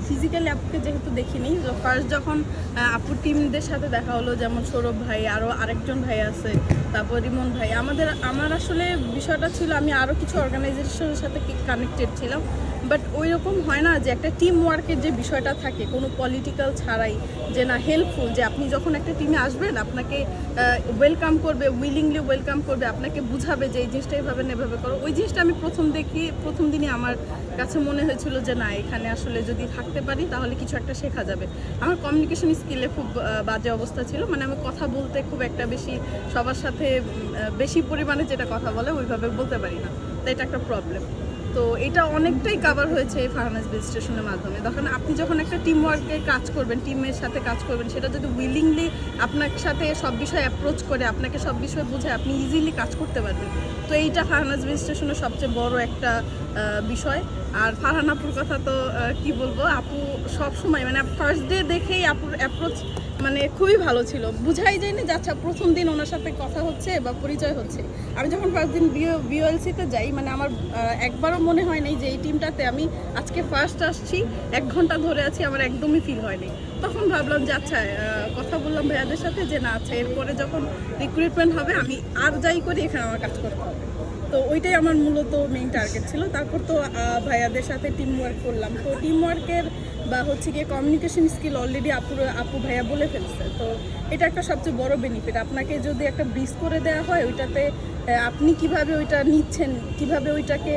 Physically আপুকে যেহেতু দেখিনি, ফার্স্ট যখন আপুর টিমদের সাথে দেখা হলো, যেমন সৌরভ ভাই, আরও আরেকজন ভাই আছে, তারপর রিমন ভাই, আমার আসলে বিষয়টা ছিল আমি আরও কিছু অর্গানাইজেশনের সাথে কানেক্টেড ছিলাম, বাট ওই রকম হয় না যে একটা টিম ওয়ার্কের যে বিষয়টা থাকে কোনো পলিটিক্যাল ছাড়াই, যে না হেল্পফুল, যে আপনি যখন একটা টিমে আসবেন আপনাকে ওয়েলকাম করবে, উইলিংলি ওয়েলকাম করবে, আপনাকে বুঝাবে যে এই জিনিসটা এভাবে না এভাবে করো। ওই জিনিসটা আমি প্রথম দিনই আমার কাছে মনে হয়েছিল যে না, এখানে আসলে যদি থাকতে পারি তাহলে কিছু একটা শেখা যাবে। আমার কমিউনিকেশন স্কিলে খুব বাজে অবস্থা ছিল, মানে আমি কথা বলতে খুব একটা বেশি সবার সাথে বেশি পরিমাণে যেটা কথা বলে ওইভাবে বলতে পারি না, তো এটা একটা প্রবলেম। তো এটা অনেকটাই কাভার হয়েছে এই ফারহানাস বেস স্টেশনের মাধ্যমে। তখন আপনি যখন একটা টিম ওয়ার্কে কাজ করবেন, টিমের সাথে কাজ করবেন, সেটা যদি উইলিংলি আপনার সাথে সব বিষয় অ্যাপ্রোচ করে, আপনাকে সব বিষয় বুঝে আপনি ইজিলি কাজ করতে পারবেন। তো এইটা ফারহানাস বেস স্টেশনের সবচেয়ে বড় একটা বিষয়। আর ফারহান আপুর কথা তো কি বলবো, আপু সব সময় মানে ফার্স্ট ডে দেখেই আপুর অ্যাপ্রোচ মানে খুবই ভালো ছিল, বুঝাই যায়নি যে আচ্ছা প্রথম দিন ওনার সাথে কথা হচ্ছে বা পরিচয় হচ্ছে। আমি যখন ফার্স্ট দিন বিওএলসিতে যাই, মানে আমার একবারও মনে হয় নাই যে এই টিমটাতে আমি আজকে ফার্স্ট আসছি, 1 ঘন্টা ধরে আছি, আমার একদমই ফিল হয়নি। তখন ভাবলাম যে আচ্ছা কথা বললাম ভাইয়াদের সাথে যে না আচ্ছা এরপরে যখন রিক্রুটমেন্ট হবে আমি আর যাই করি এখানে আমার কাজ করতে হবে। তো ওইটাই আমার মূলত মেইন টার্গেট ছিল। তারপর তো ভাইয়াদের সাথে টিম ওয়ার্ক করলাম, তো টিম ওয়ার্কের বা হচ্ছে গিয়ে কমিউনিকেশন স্কিল অলরেডি আপু ভাইয়া বলে ফেলছে। তো এটা একটা সবচেয়ে বড় বেনিফিট, আপনাকে যদি একটা ব্রিজ করে দেওয়া হয় ওইটাতে আপনি কিভাবে ওইটা নিচ্ছেন, কিভাবে ওইটাকে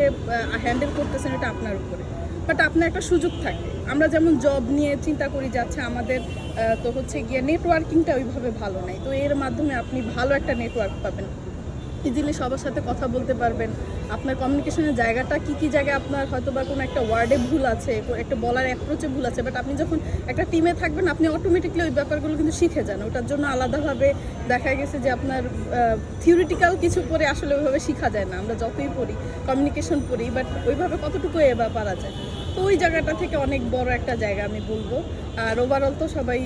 হ্যান্ডেল করতেছেন, এটা আপনার উপরে। বাট আপনার একটা সুযোগ থাকে, আমরা যেমন জব নিয়ে চিন্তা করি যাচ্ছে আমাদের তো হচ্ছে গিয়ে নেটওয়ার্কিংটা ওইভাবে ভালো নাই, তো এর মাধ্যমে আপনি ভালো একটা নেটওয়ার্ক পাবেন, ইজিলি সবার সাথে কথা বলতে পারবেন। আপনার কমিউনিকেশনের জায়গাটা কী জায়গায় আপনার হয়তো বা কোনো একটা ওয়ার্ডে ভুল আছে, একটা বলার অ্যাপ্রোচে ভুল আছে, বাট আপনি যখন একটা টিমে থাকবেন আপনি অটোমেটিকলি ওই ব্যাপারগুলো কিন্তু শিখে যান। ওটার জন্য আলাদাভাবে দেখা গেছে যে আপনার থিওরিটিক্যাল কিছু পড়ে আসলে ওইভাবে শেখা যায় না, আমরা যতই পড়ি কমিউনিকেশন পড়ি, বাট ওইভাবে কতটুকু এবার পারা যায়। তো ওই জায়গাটা থেকে অনেক বড় একটা জায়গা আমি বলবো। আর ওভারঅল তো সবাই